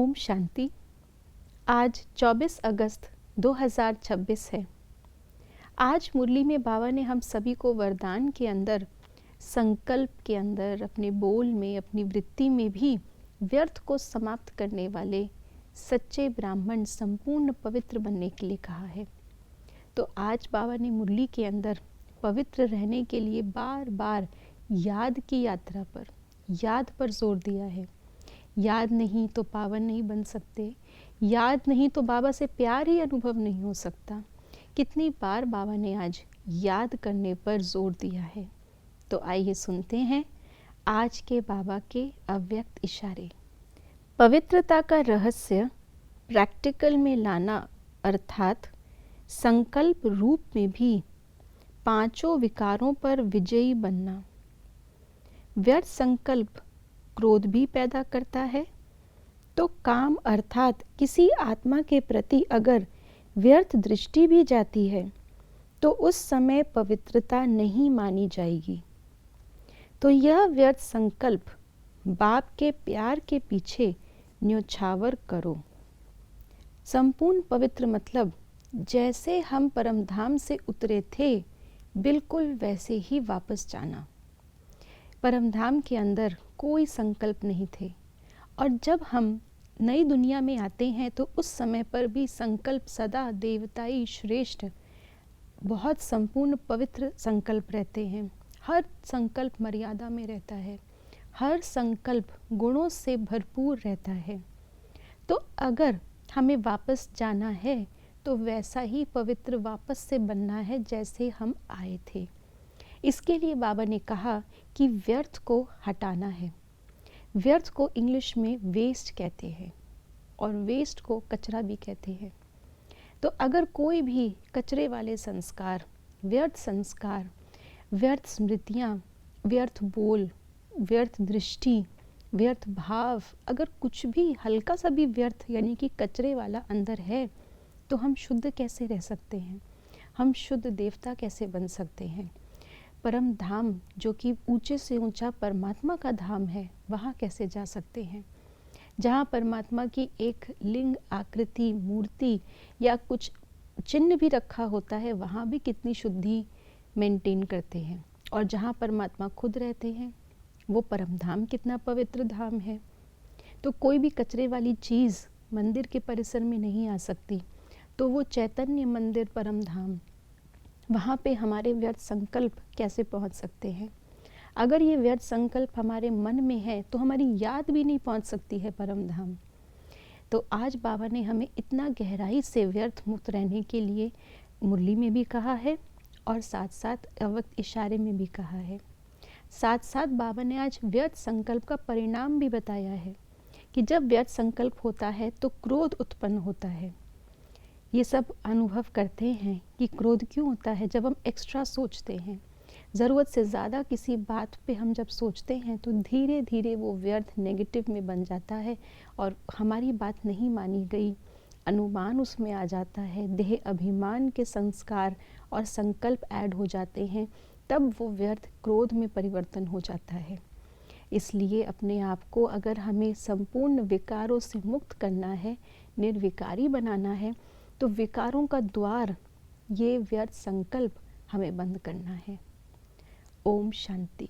ओम शांति। आज 24 अगस्त 2026 है। आज मुरली में बाबा ने हम सभी को वरदान के अंदर, संकल्प के अंदर, अपने बोल में, अपनी वृत्ति में भी व्यर्थ को समाप्त करने वाले सच्चे ब्राह्मण संपूर्ण पवित्र बनने के लिए कहा है। तो आज बाबा ने मुरली के अंदर पवित्र रहने के लिए बार बार याद की यात्रा पर, याद पर जोर दिया है। याद नहीं तो पावन नहीं बन सकते, याद नहीं तो बाबा से प्यार ही अनुभव नहीं हो सकता। कितनी बार बाबा ने आज याद करने पर जोर दिया है। तो आइए सुनते हैं आज के बाबा के अव्यक्त इशारे। पवित्रता का रहस्य प्रैक्टिकल में लाना, अर्थात संकल्प रूप में भी पांचों विकारों पर विजयी बनना। व्यर्थ संकल्प क्रोध भी पैदा करता है, तो काम अर्थात किसी आत्मा के प्रति अगर व्यर्थ दृष्टि भी जाती है तो उस समय पवित्रता नहीं मानी जाएगी। तो यह व्यर्थ संकल्प बाप के प्यार के पीछे न्योछावर करो। संपूर्ण पवित्र मतलब जैसे हम परमधाम से उतरे थे बिल्कुल वैसे ही वापस जाना। परमधाम के अंदर कोई संकल्प नहीं थे, और जब हम नई दुनिया में आते हैं तो उस समय पर भी संकल्प सदा देवताई श्रेष्ठ, बहुत संपूर्ण पवित्र संकल्प रहते हैं। हर संकल्प मर्यादा में रहता है, हर संकल्प गुणों से भरपूर रहता है। तो अगर हमें वापस जाना है तो वैसा ही पवित्र वापस से बनना है जैसे हम आए थे। इसके लिए बाबा ने कहा कि व्यर्थ को हटाना है। व्यर्थ को इंग्लिश में वेस्ट कहते हैं और वेस्ट को कचरा भी कहते हैं। तो अगर कोई भी कचरे वाले संस्कार, व्यर्थ स्मृतियाँ, व्यर्थ बोल, व्यर्थ दृष्टि, व्यर्थ भाव, अगर कुछ भी हल्का सा भी व्यर्थ यानी कि कचरे वाला अंदर है तो हम शुद्ध कैसे रह सकते हैं? हम शुद्ध देवता कैसे बन सकते हैं? परम धाम जो कि ऊंचे से ऊंचा परमात्मा का धाम है, वहाँ कैसे जा सकते हैं? जहाँ परमात्मा की एक लिंग आकृति, मूर्ति या कुछ चिन्ह भी रखा होता है, वहाँ भी कितनी शुद्धि मेंटेन करते हैं। और जहाँ परमात्मा खुद रहते हैं वो परम धाम कितना पवित्र धाम है। तो कोई भी कचरे वाली चीज़ मंदिर के परिसर में नहीं आ सकती। तो वो चैतन्य मंदिर परम धाम, वहाँ पे हमारे व्यर्थ संकल्प कैसे पहुँच सकते हैं? अगर ये व्यर्थ संकल्प हमारे मन में है तो हमारी याद भी नहीं पहुँच सकती है परम धाम। तो आज बाबा ने हमें इतना गहराई से व्यर्थ मुक्त रहने के लिए मुरली में भी कहा है और साथ साथ अव्यक्त इशारे में भी कहा है। साथ साथ बाबा ने आज व्यर्थ संकल्प का परिणाम भी बताया है कि जब व्यर्थ संकल्प होता है तो क्रोध उत्पन्न होता है। ये सब अनुभव करते हैं कि क्रोध क्यों होता है। जब हम एक्स्ट्रा सोचते हैं, ज़रूरत से ज़्यादा किसी बात पे हम जब सोचते हैं तो धीरे धीरे वो व्यर्थ नेगेटिव में बन जाता है और हमारी बात नहीं मानी गई, अनुमान उसमें आ जाता है, देह अभिमान के संस्कार और संकल्प ऐड हो जाते हैं, तब वो व्यर्थ क्रोध में परिवर्तन हो जाता है। इसलिए अपने आप को अगर हमें संपूर्ण विकारों से मुक्त करना है, निर्विकारी बनाना है, तो विकारों का द्वार ये व्यर्थ संकल्प हमें बंद करना है। ओम शांति।